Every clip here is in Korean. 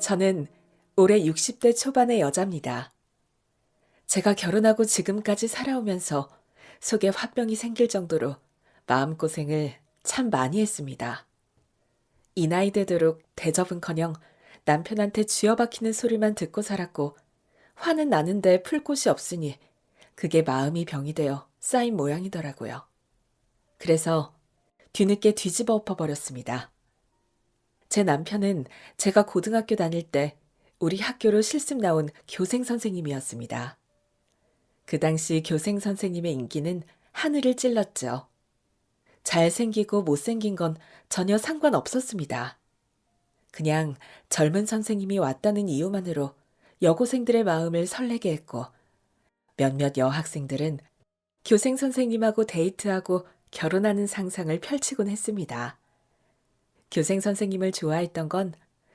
저는 올해 60대 초반의 여자입니다. 제가 결혼하고 지금까지 살아오면서 속에 화병이 생길 정도로 마음고생을 참 많이 했습니다. 이 나이 되도록 대접은커녕 남편한테 쥐어박히는 소리만 듣고 살았고 화는 나는데 풀 곳이 없으니 그게 마음이 병이 되어 쌓인 모양이더라고요. 그래서 뒤늦게 뒤집어 엎어버렸습니다. 제 남편은 제가 고등학교 다닐 때 우리 학교로 실습 나온 교생 선생님이었습니다. 그 당시 교생 선생님의 인기는 하늘을 찔렀죠. 잘생기고 못생긴 건 전혀 상관없었습니다. 그냥 젊은 선생님이 왔다는 이유만으로 여고생들의 마음을 설레게 했고 몇몇 여학생들은 교생 선생님하고 데이트하고 결혼하는 상상을 펼치곤 했습니다. 교생 선생님을 좋아했던 건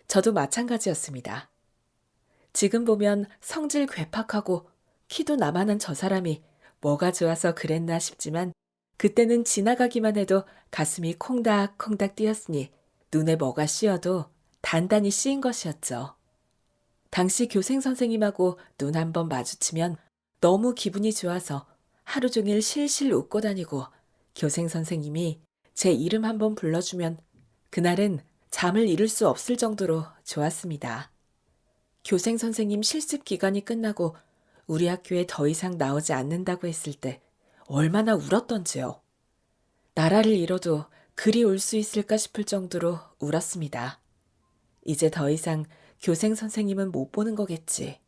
저도 마찬가지였습니다. 지금 보면 성질 괴팍하고 키도 나만한 저 사람이 뭐가 좋아서 그랬나 싶지만 그때는 지나가기만 해도 가슴이 콩닥콩닥 뛰었으니 눈에 뭐가 씌어도 단단히 씌인 것이었죠. 당시 교생 선생님하고 눈 한 번 마주치면 너무 기분이 좋아서 하루 종일 실실 웃고 다니고 교생 선생님이 제 이름 한 번 불러주면 그날은 잠을 이룰 수 없을 정도로 좋았습니다. 교생 선생님 실습 기간이 끝나고 우리 학교에 더 이상 나오지 않는다고 했을 때 얼마나 울었던지요. 나라를 잃어도 그리 울 수 있을까 싶을 정도로 울었습니다. 이제 더 이상 교생 선생님은 못 보는 거겠지.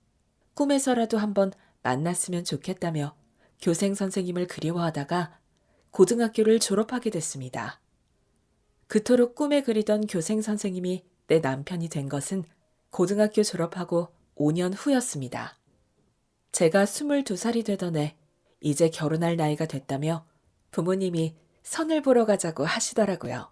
꿈에서라도 한번 만났으면 좋겠다며 교생 선생님을 그리워하다가 고등학교를 졸업하게 됐습니다. 그토록 꿈에 그리던 교생 선생님이 내 남편이 된 것은 고등학교 졸업하고 5년 후였습니다. 제가 22살이 되던 해 이제 결혼할 나이가 됐다며 부모님이 선을 보러 가자고 하시더라고요.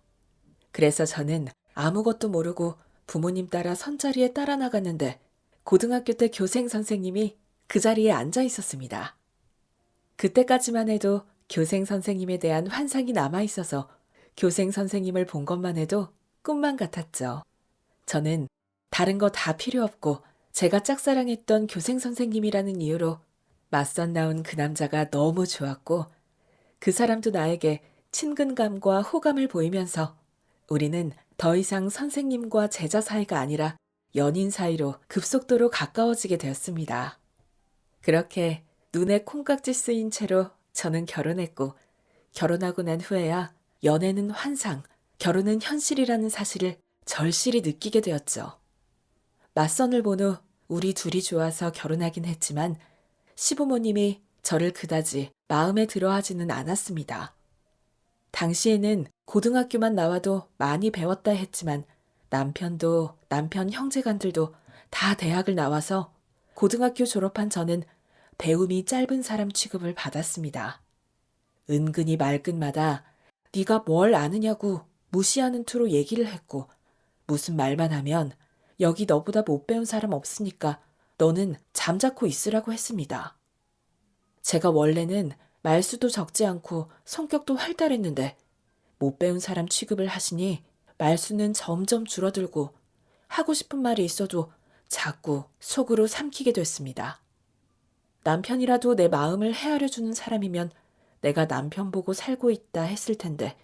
그래서 저는 아무것도 모르고 부모님 따라 선자리에 따라 나갔는데 고등학교 때 교생 선생님이 그 자리에 앉아 있었습니다. 그때까지만 해도 교생 선생님에 대한 환상이 남아 있어서 교생 선생님을 본 것만 해도 꿈만 같았죠. 저는 다른 거 다 필요 없고 제가 짝사랑했던 교생 선생님이라는 이유로 맞선 나온 그 남자가 너무 좋았고 그 사람도 나에게 친근감과 호감을 보이면서 우리는 더 이상 선생님과 제자 사이가 아니라 연인 사이로 급속도로 가까워지게 되었습니다. 그렇게 눈에 콩깍지 쓰인 채로 저는 결혼했고 결혼하고 난 후에야 연애는 환상, 결혼은 현실이라는 사실을 절실히 느끼게 되었죠. 맞선을 본 후 우리 둘이 좋아서 결혼하긴 했지만 시부모님이 저를 그다지 마음에 들어하지는 않았습니다. 당시에는 고등학교만 나와도 많이 배웠다 했지만 남편도 남편 형제간들도 다 대학을 나와서 고등학교 졸업한 저는 배움이 짧은 사람 취급을 받았습니다. 은근히 말끝마다 네가 뭘 아느냐고 무시하는 투로 얘기를 했고 무슨 말만 하면 여기 너보다 못 배운 사람 없으니까 너는 잠자코 있으라고 했습니다. 제가 원래는 말수도 적지 않고 성격도 활달했는데 못 배운 사람 취급을 하시니 말수는 점점 줄어들고 하고 싶은 말이 있어도 자꾸 속으로 삼키게 됐습니다. 남편이라도 내 마음을 헤아려주는 사람이면 내가 남편 보고 살고 있다 했을 텐데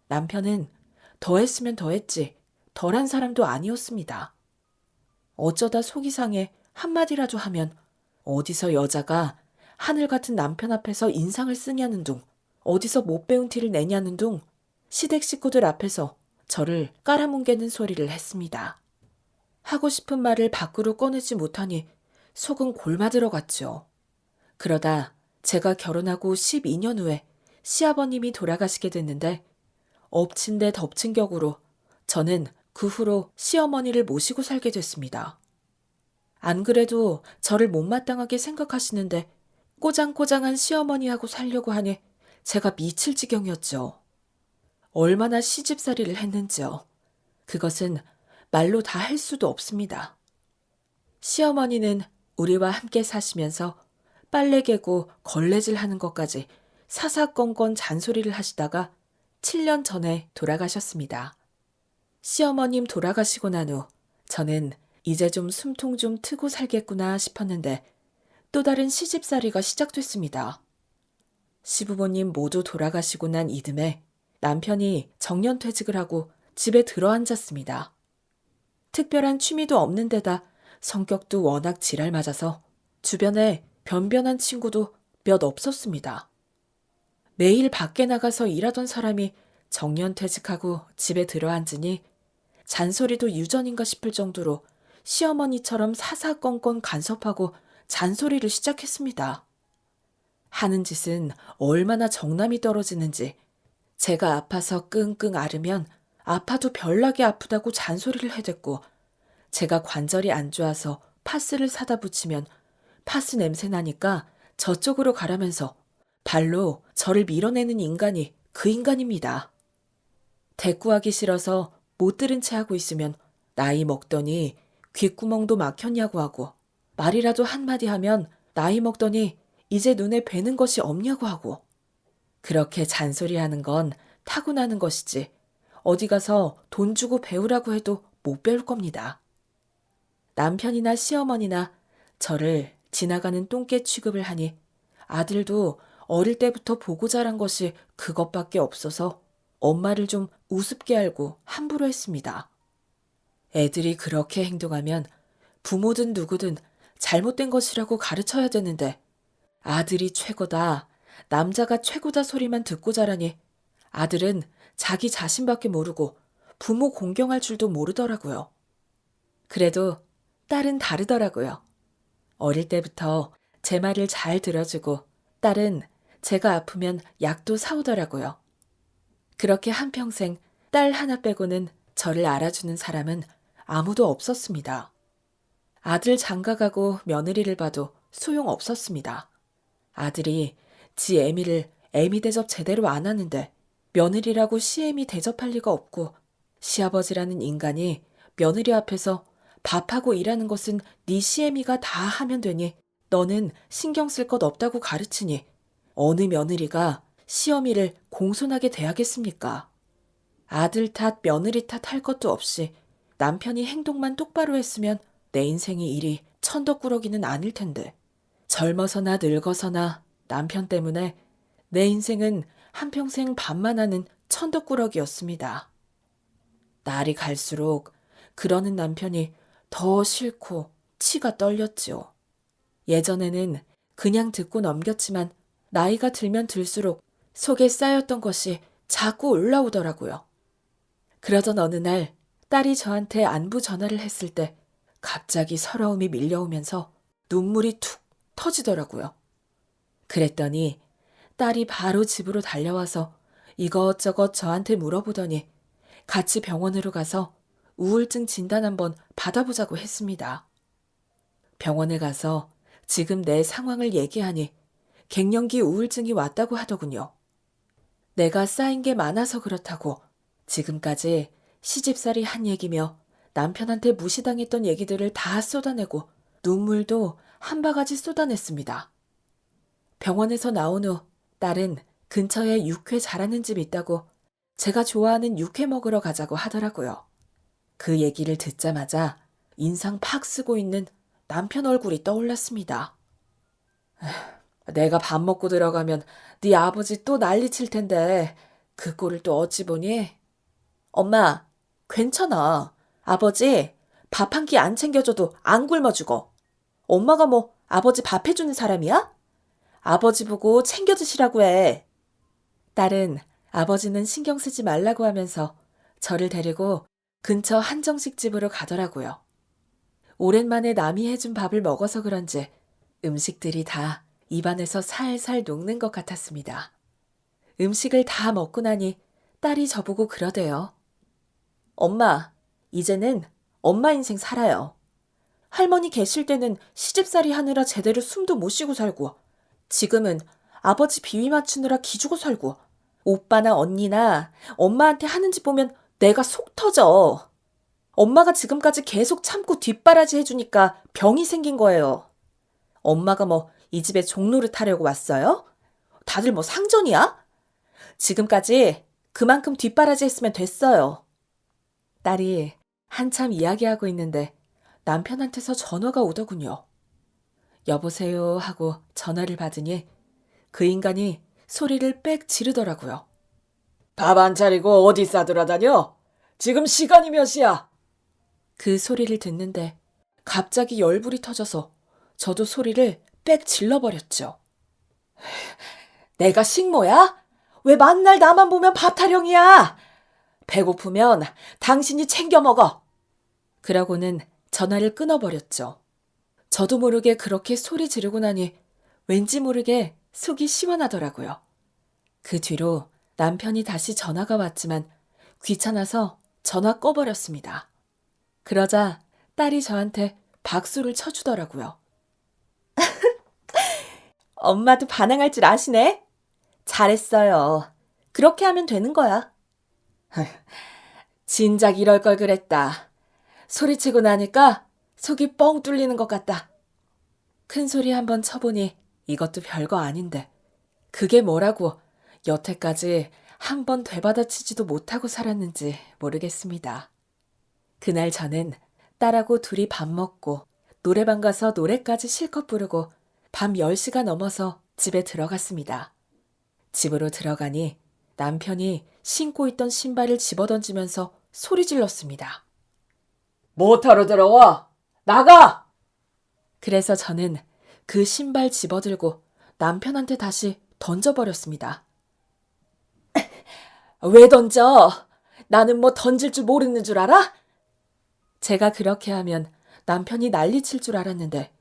남편은 더 했으면 더 했지 덜한 사람도 아니었습니다. 어쩌다 속이 상해 한마디라도 하면 어디서 여자가 하늘 같은 남편 앞에서 인상을 쓰냐는 둥, 어디서 못 배운 티를 내냐는 둥, 시댁 식구들 앞에서 저를 깔아뭉개는 소리를 했습니다. 하고 싶은 말을 밖으로 꺼내지 못하니 속은 골마들어갔죠. 그러다 제가 결혼하고 12년 후에 시아버님이 돌아가시게 됐는데 엎친 데 덮친 격으로 저는 그 후로 시어머니를 모시고 살게 됐습니다. 안 그래도 저를 못마땅하게 생각하시는데 꼬장꼬장한 시어머니하고 살려고 하니 제가 미칠 지경이었죠. 얼마나 시집살이를 했는지요. 그것은 말로 다 할 수도 없습니다. 시어머니는 우리와 함께 사시면서 빨래 개고 걸레질 하는 것까지 사사건건 잔소리를 하시다가 7년 전에 돌아가셨습니다. 시어머님 돌아가시고 난 후 저는 이제 좀 숨통 좀 트고 살겠구나 싶었는데 또 다른 시집살이가 시작됐습니다. 시부모님 모두 돌아가시고 난 이듬해 남편이 정년퇴직을 하고 집에 들어앉았습니다. 특별한 취미도 없는 데다 성격도 워낙 지랄 맞아서 주변에 변변한 친구도 몇 없었습니다. 매일 밖에 나가서 일하던 사람이 정년퇴직하고 집에 들어앉으니 잔소리도 유전인가 싶을 정도로 시어머니처럼 사사건건 간섭하고 잔소리를 시작했습니다. 하는 짓은 얼마나 정남이 떨어지는지 제가 아파서 끙끙 앓으면 아파도 별나게 아프다고 잔소리를 해댔고 제가 관절이 안 좋아서 파스를 사다 붙이면 파스 냄새 나니까 저쪽으로 가라면서 발로 저를 밀어내는 인간이 그 인간입니다. 대꾸하기 싫어서 못 들은 채 하고 있으면 나이 먹더니 귓구멍도 막혔냐고 하고 말이라도 한마디 하면 나이 먹더니 이제 눈에 뵈는 것이 없냐고 하고 그렇게 잔소리하는 건 타고나는 것이지 어디 가서 돈 주고 배우라고 해도 못 배울 겁니다. 남편이나 시어머니나 저를 지나가는 똥개 취급을 하니 아들도 어릴 때부터 보고 자란 것이 그것밖에 없어서 엄마를 좀 우습게 알고 함부로 했습니다. 애들이 그렇게 행동하면 부모든 누구든 잘못된 것이라고 가르쳐야 되는데 아들이 최고다, 남자가 최고다 소리만 듣고 자라니 아들은 자기 자신밖에 모르고 부모 공경할 줄도 모르더라고요. 그래도 딸은 다르더라고요. 어릴 때부터 제 말을 잘 들어주고 딸은 제가 아프면 약도 사오더라고요. 그렇게 한평생 딸 하나 빼고는 저를 알아주는 사람은 아무도 없었습니다. 아들 장가가고 며느리를 봐도 소용없었습니다. 아들이 지 애미를 애미 대접 제대로 안 하는데 며느리라고 시애미 대접할 리가 없고 시아버지라는 인간이 며느리 앞에서 밥하고 일하는 것은 네 시애미가 다 하면 되니 너는 신경 쓸 것 없다고 가르치니 어느 며느리가 시어미를 공손하게 대하겠습니까? 아들 탓, 며느리 탓 할 것도 없이 남편이 행동만 똑바로 했으면 내 인생이 이리 천덕꾸러기는 아닐 텐데 젊어서나 늙어서나 남편 때문에 내 인생은 한평생 밥만 하는 천덕꾸러기였습니다. 날이 갈수록 그러는 남편이 더 싫고 치가 떨렸지요. 예전에는 그냥 듣고 넘겼지만 나이가 들면 들수록 속에 쌓였던 것이 자꾸 올라오더라고요. 그러던 어느 날 딸이 저한테 안부 전화를 했을 때 갑자기 서러움이 밀려오면서 눈물이 툭 터지더라고요. 그랬더니 딸이 바로 집으로 달려와서 이것저것 저한테 물어보더니 같이 병원으로 가서 우울증 진단 한번 받아보자고 했습니다. 병원에 가서 지금 내 상황을 얘기하니 갱년기 우울증이 왔다고 하더군요. 내가 쌓인 게 많아서 그렇다고 지금까지 시집살이 한 얘기며 남편한테 무시당했던 얘기들을 다 쏟아내고 눈물도 한 바가지 쏟아냈습니다. 병원에서 나온 후 딸은 근처에 육회 잘하는 집 있다고 제가 좋아하는 육회 먹으러 가자고 하더라고요. 그 얘기를 듣자마자 인상 팍 쓰고 있는 남편 얼굴이 떠올랐습니다. 내가 밥 먹고 들어가면 네 아버지 또 난리칠 텐데 그 꼴을 또 어찌 보니? 엄마, 괜찮아. 아버지 밥 한 끼 안 챙겨줘도 안 굶어주고. 엄마가 뭐 아버지 밥 해주는 사람이야? 아버지 보고 챙겨 드시라고 해. 딸은 아버지는 신경 쓰지 말라고 하면서 저를 데리고 근처 한정식집으로 가더라고요. 오랜만에 남이 해준 밥을 먹어서 그런지 음식들이 다 입안에서 살살 녹는 것 같았습니다. 음식을 다 먹고 나니 딸이 저보고 그러대요. 엄마, 이제는 엄마 인생 살아요. 할머니 계실 때는 시집살이 하느라 제대로 숨도 못 쉬고 살고 지금은 아버지 비위 맞추느라 기죽어 살고 오빠나 언니나 엄마한테 하는 짓 보면 내가 속 터져. 엄마가 지금까지 계속 참고 뒷바라지 해주니까 병이 생긴 거예요. 엄마가 뭐 이 집에 종노릇 하려고 왔어요? 다들 뭐 상전이야? 지금까지 그만큼 뒷바라지 했으면 됐어요. 딸이 한참 이야기하고 있는데 남편한테서 전화가 오더군요. 여보세요 하고 전화를 받으니 그 인간이 소리를 빽 지르더라고요. 밥 안 차리고 어디 싸돌아다녀? 지금 시간이 몇 시야? 그 소리를 듣는데 갑자기 열불이 터져서 저도 소리를 빽 질러버렸죠. 내가 식모야? 왜 만날 나만 보면 밥 타령이야? 배고프면 당신이 챙겨 먹어. 그러고는 전화를 끊어버렸죠. 저도 모르게 그렇게 소리 지르고 나니 왠지 모르게 속이 시원하더라고요. 그 뒤로 남편이 다시 전화가 왔지만 귀찮아서 전화 꺼버렸습니다. 그러자 딸이 저한테 박수를 쳐주더라고요. 엄마도 반항할 줄 아시네? 잘했어요. 그렇게 하면 되는 거야. 진작 이럴 걸 그랬다. 소리치고 나니까 속이 뻥 뚫리는 것 같다. 큰 소리 한번 쳐보니 이것도 별거 아닌데 그게 뭐라고 여태까지 한 번 되받아치지도 못하고 살았는지 모르겠습니다. 그날 저는 딸하고 둘이 밥 먹고 노래방 가서 노래까지 실컷 부르고 밤 10시가 넘어서 집에 들어갔습니다. 집으로 들어가니 남편이 신고 있던 신발을 집어던지면서 소리 질렀습니다. 못하러 들어와! 나가! 그래서 저는 그 신발 집어들고 남편한테 다시 던져버렸습니다. 왜 던져? 나는 뭐 던질 줄 모르는 줄 알아? 제가 그렇게 하면 남편이 난리칠 줄 알았는데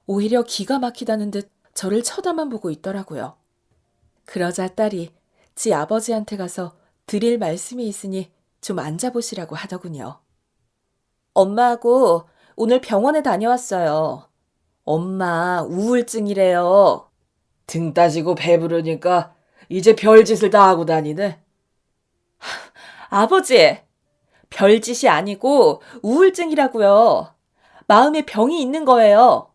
오히려 기가 막히다는 듯 저를 쳐다만 보고 있더라고요. 그러자 딸이 지 아버지한테 가서 드릴 말씀이 있으니 좀 앉아보시라고 하더군요. 엄마하고 오늘 병원에 다녀왔어요. 엄마 우울증이래요. 등 따지고 배부르니까 이제 별짓을 다 하고 다니네. 아버지, 별짓이 아니고 우울증이라고요. 마음에 병이 있는 거예요.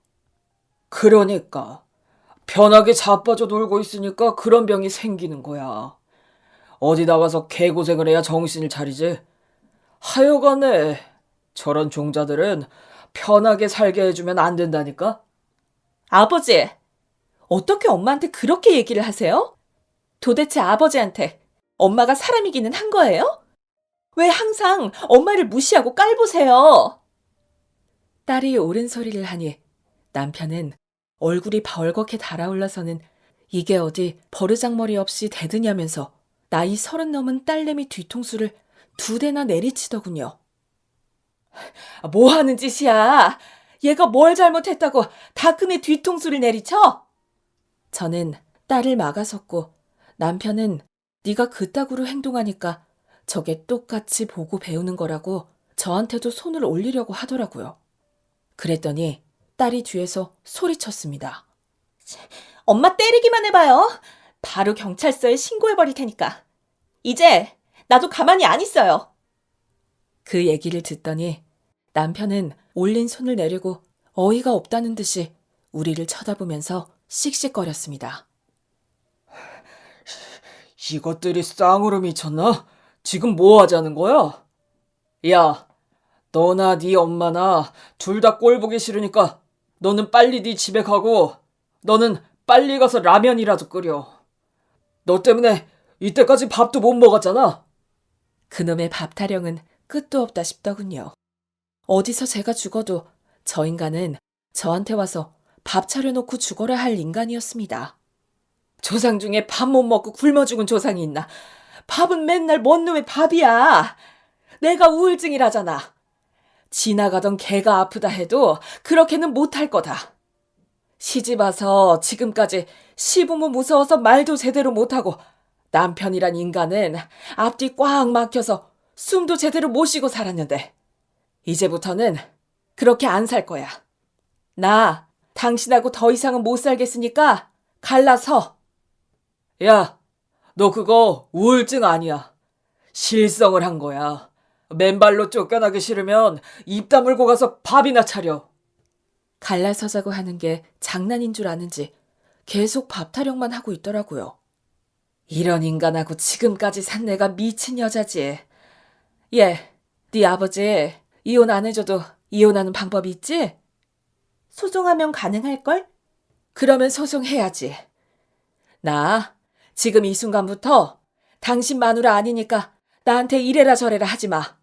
그러니까 편하게 자빠져 놀고 있으니까 그런 병이 생기는 거야. 어디 나가서 개고생을 해야 정신을 차리지. 하여간에 저런 종자들은 편하게 살게 해주면 안 된다니까? 아버지, 어떻게 엄마한테 그렇게 얘기를 하세요? 도대체 아버지한테 엄마가 사람이기는 한 거예요? 왜 항상 엄마를 무시하고 깔보세요? 딸이 옳은 소리를 하니 남편은 얼굴이 벌겋게 달아올라서는 이게 어디 버르장머리 없이 대드냐면서 나이 30 넘은 딸내미 뒤통수를 2대나 내리치더군요. 뭐 하는 짓이야? 얘가 뭘 잘못했다고 다 큰 애 뒤통수를 내리쳐? 저는 딸을 막아섰고 남편은 네가 그따구로 행동하니까 저게 똑같이 보고 배우는 거라고 저한테도 손을 올리려고 하더라고요. 그랬더니 딸이 뒤에서 소리쳤습니다. 엄마 때리기만 해봐요. 바로 경찰서에 신고해버릴 테니까. 이제 나도 가만히 안 있어요. 그 얘기를 듣더니 남편은 올린 손을 내리고 어이가 없다는 듯이 우리를 쳐다보면서 씩씩거렸습니다. 이것들이 쌍으로 미쳤나? 지금 뭐 하자는 거야? 야, 너나 네 엄마나 둘 다 꼴 보기 싫으니까 너는 빨리 네 집에 가고 너는 빨리 가서 라면이라도 끓여. 너 때문에 이때까지 밥도 못 먹었잖아. 그놈의 밥 타령은 끝도 없다 싶더군요. 어디서 제가 죽어도 저 인간은 저한테 와서 밥 차려놓고 죽어라 할 인간이었습니다. 조상 중에 밥 못 먹고 굶어 죽은 조상이 있나? 밥은 맨날 뭔 놈의 밥이야. 내가 우울증이라잖아. 지나가던 개가 아프다 해도 그렇게는 못할 거다. 시집 와서 지금까지 시부모 무서워서 말도 제대로 못하고 남편이란 인간은 앞뒤 꽉 막혀서 숨도 제대로 못 쉬고 살았는데 이제부터는 그렇게 안 살 거야. 나 당신하고 더 이상은 못 살겠으니까 갈라서. 야, 너 그거 우울증 아니야. 실성을 한 거야. 맨발로 쫓겨나기 싫으면 입 다물고 가서 밥이나 차려. 갈라서자고 하는 게 장난인 줄 아는지 계속 밥 타령만 하고 있더라고요. 이런 인간하고 지금까지 산 내가 미친 여자지. 예, 네 아버지 이혼 안 해줘도 이혼하는 방법이 있지? 소송하면 가능할걸? 그러면 소송해야지. 나 지금 이 순간부터 당신 마누라 아니니까 나한테 이래라 저래라 하지 마.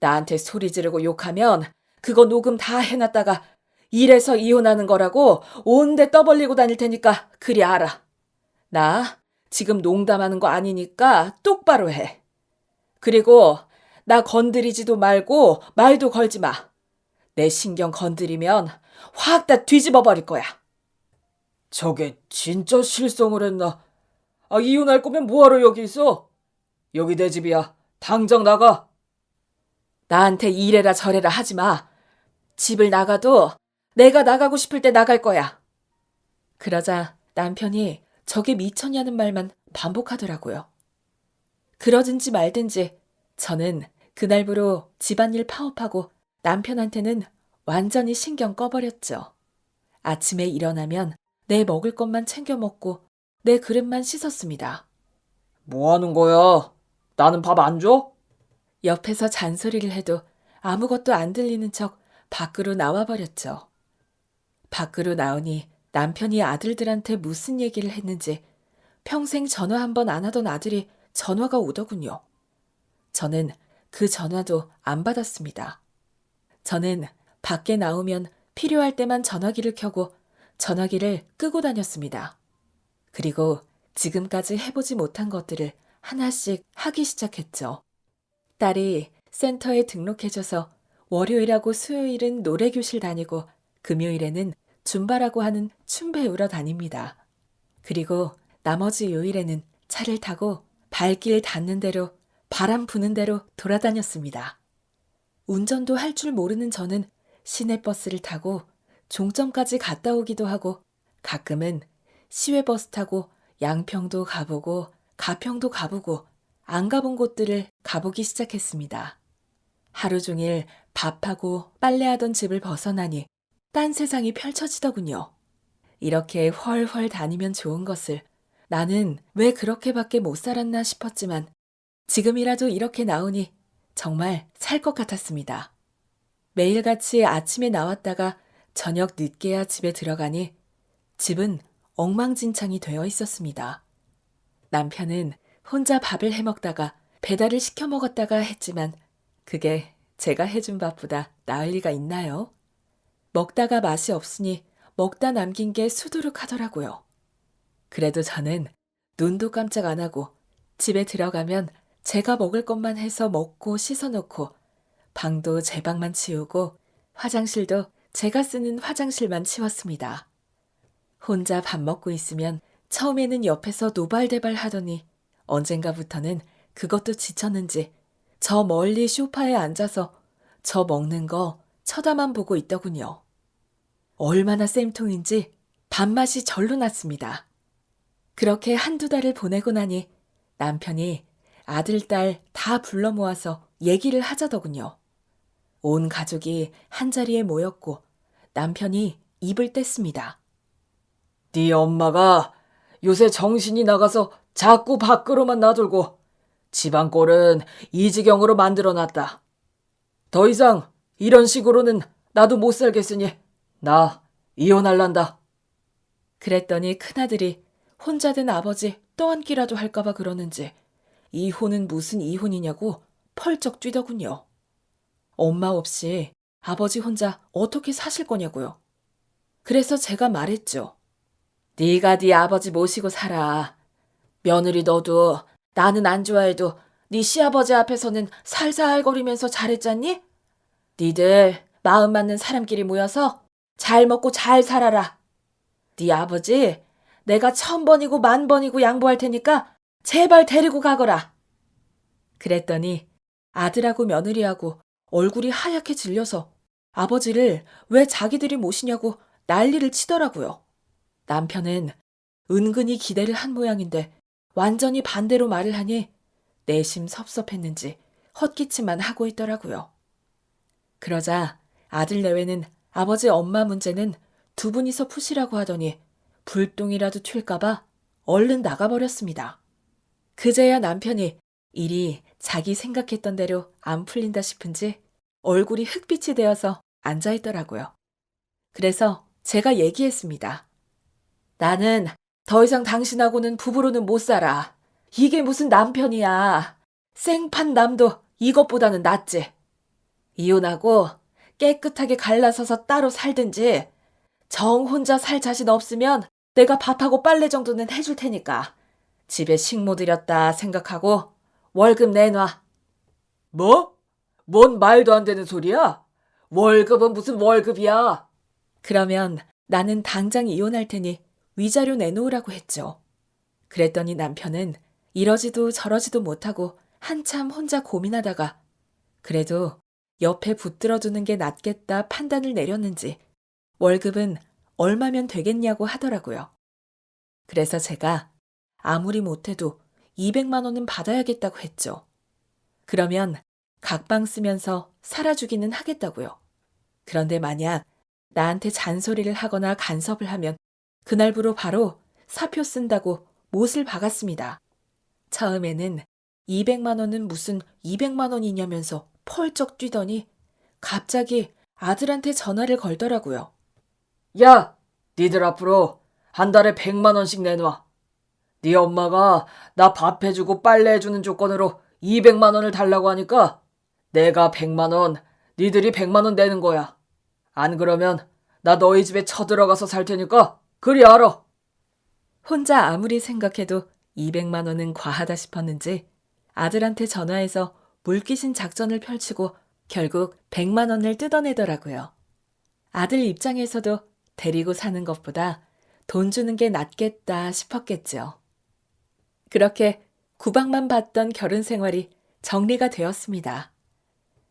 나한테 소리 지르고 욕하면 그거 녹음 다 해놨다가 이래서 이혼하는 거라고 온데 떠벌리고 다닐 테니까 그리 알아. 나 지금 농담하는 거 아니니까 똑바로 해. 그리고 나 건드리지도 말고 말도 걸지 마. 내 신경 건드리면 확 다 뒤집어 버릴 거야. 저게 진짜 실성을 했나? 이혼할 거면 뭐하러 여기 있어? 여기 내 집이야. 당장 나가. 나한테 이래라 저래라 하지 마. 집을 나가도 내가 나가고 싶을 때 나갈 거야. 그러자 남편이 저게 미쳤냐는 말만 반복하더라고요. 그러든지 말든지 저는 그날부로 집안일 파업하고 남편한테는 완전히 신경 꺼버렸죠. 아침에 일어나면 내 먹을 것만 챙겨 먹고 내 그릇만 씻었습니다. 뭐 하는 거야? 나는 밥 안 줘? 옆에서 잔소리를 해도 아무것도 안 들리는 척 밖으로 나와버렸죠. 밖으로 나오니 남편이 아들들한테 무슨 얘기를 했는지 평생 전화 한 번 안 하던 아들이 전화가 오더군요. 저는 그 전화도 안 받았습니다. 저는 밖에 나오면 필요할 때만 전화기를 켜고 전화기를 끄고 다녔습니다. 그리고 지금까지 해보지 못한 것들을 하나씩 하기 시작했죠. 딸이 센터에 등록해줘서 월요일하고 수요일은 노래교실 다니고 금요일에는 줌바라고 하는 춤 배우러 다닙니다. 그리고 나머지 요일에는 차를 타고 발길 닿는 대로 바람 부는 대로 돌아다녔습니다. 운전도 할 줄 모르는 저는 시내버스를 타고 종점까지 갔다 오기도 하고 가끔은 시외버스 타고 양평도 가보고 가평도 가보고 안 가본 곳들을 가보기 시작했습니다. 하루 종일 밥하고 빨래하던 집을 벗어나니 딴 세상이 펼쳐지더군요. 이렇게 훨훨 다니면 좋은 것을 나는 왜 그렇게밖에 못 살았나 싶었지만 지금이라도 이렇게 나오니 정말 살 것 같았습니다. 매일같이 아침에 나왔다가 저녁 늦게야 집에 들어가니 집은 엉망진창이 되어 있었습니다. 남편은 혼자 밥을 해먹다가 배달을 시켜 먹었다가 했지만 그게 제가 해준 밥보다 나을 리가 있나요? 먹다가 맛이 없으니 먹다 남긴 게 수두룩하더라고요. 그래도 저는 눈도 깜짝 안 하고 집에 들어가면 제가 먹을 것만 해서 먹고 씻어놓고 방도 제 방만 치우고 화장실도 제가 쓰는 화장실만 치웠습니다. 혼자 밥 먹고 있으면 처음에는 옆에서 노발대발 하더니 언젠가부터는 그것도 지쳤는지 저 멀리 소파에 앉아서 저 먹는 거 쳐다만 보고 있더군요. 얼마나 쌤통인지 밥맛이 절로 났습니다. 그렇게 한두 달을 보내고 나니 남편이 아들, 딸 다 불러 모아서 얘기를 하자더군요. 온 가족이 한자리에 모였고 남편이 입을 뗐습니다. 네 엄마가 요새 정신이 나가서 자꾸 밖으로만 나돌고 집안 꼴은 이 지경으로 만들어놨다. 더 이상 이런 식으로는 나도 못 살겠으니 나 이혼할란다. 그랬더니 큰아들이 혼자 된 아버지 떠안기라도 할까봐 그러는지 이혼은 무슨 이혼이냐고 펄쩍 뛰더군요. 엄마 없이 아버지 혼자 어떻게 사실 거냐고요. 그래서 제가 말했죠. 네가 네 아버지 모시고 살아. 며느리 너도 나는 안 좋아해도 네 시아버지 앞에서는 살살거리면서 잘했잖니? 니들 마음 맞는 사람끼리 모여서 잘 먹고 잘 살아라. 네 아버지 내가 1000번이고 10,000번이고 양보할 테니까 제발 데리고 가거라. 그랬더니 아들하고 며느리하고 얼굴이 하얗게 질려서 아버지를 왜 자기들이 모시냐고 난리를 치더라고요. 남편은 은근히 기대를 한 모양인데 완전히 반대로 말을 하니 내심 섭섭했는지 헛기침만 하고 있더라고요. 그러자 아들 내외는 아버지 엄마 문제는 두 분이서 푸시라고 하더니 불똥이라도 튈까봐 얼른 나가버렸습니다. 그제야 남편이 일이 자기 생각했던 대로 안 풀린다 싶은지 얼굴이 흑빛이 되어서 앉아 있더라고요. 그래서 제가 얘기했습니다. 나는 더 이상 당신하고는 부부로는 못 살아. 이게 무슨 남편이야. 생판 남도 이것보다는 낫지. 이혼하고 깨끗하게 갈라서서 따로 살든지 정 혼자 살 자신 없으면 내가 밥하고 빨래 정도는 해줄 테니까 집에 식모 들였다 생각하고 월급 내놔. 뭐? 뭔 말도 안 되는 소리야? 월급은 무슨 월급이야? 그러면 나는 당장 이혼할 테니 위자료 내놓으라고 했죠. 그랬더니 남편은 이러지도 저러지도 못하고 한참 혼자 고민하다가 그래도 옆에 붙들어두는 게 낫겠다 판단을 내렸는지 월급은 얼마면 되겠냐고 하더라고요. 그래서 제가 아무리 못해도 200만 원은 받아야겠다고 했죠. 그러면 각방 쓰면서 살아주기는 하겠다고요. 그런데 만약 나한테 잔소리를 하거나 간섭을 하면 그날부로 바로 사표 쓴다고 못을 박았습니다. 처음에는 200만 원은 무슨 200만 원이냐면서 펄쩍 뛰더니 갑자기 아들한테 전화를 걸더라고요. 야, 니들 앞으로 한 달에 100만 원씩 내놔. 네 엄마가 나 밥 해주고 빨래 해주는 조건으로 200만 원을 달라고 하니까 내가 100만 원, 니들이 100만 원 내는 거야. 안 그러면 나 너희 집에 쳐들어가서 살 테니까 그리 알아. 혼자 아무리 생각해도 200만 원은 과하다 싶었는지 아들한테 전화해서 물귀신 작전을 펼치고 결국 100만 원을 뜯어내더라고요. 아들 입장에서도 데리고 사는 것보다 돈 주는 게 낫겠다 싶었겠죠. 그렇게 구박만 받던 결혼 생활이 정리가 되었습니다.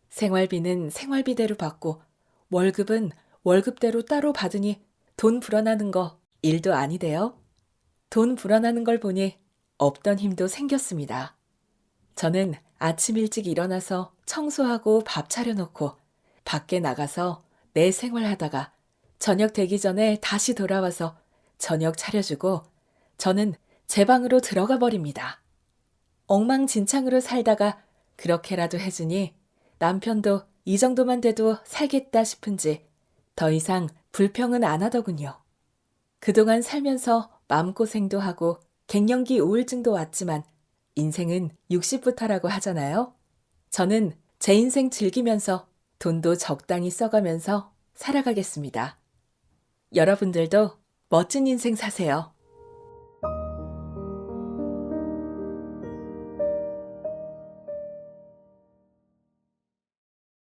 생활비는 생활비대로 받고 월급은 월급대로 따로 받으니 돈 불어나는 거 일도 아니대요. 돈 불어나는 걸 보니 없던 힘도 생겼습니다. 저는 아침 일찍 일어나서 청소하고 밥 차려놓고 밖에 나가서 내 생활하다가 저녁 되기 전에 다시 돌아와서 저녁 차려주고 저는 제 방으로 들어가 버립니다. 엉망진창으로 살다가 그렇게라도 해주니 남편도 이 정도만 돼도 살겠다 싶은지 더 이상 불평은 안 하더군요. 그동안 살면서 마음고생도 하고 갱년기 우울증도 왔지만 인생은 60부터라고 하잖아요. 저는 제 인생 즐기면서 돈도 적당히 써가면서 살아가겠습니다. 여러분들도 멋진 인생 사세요.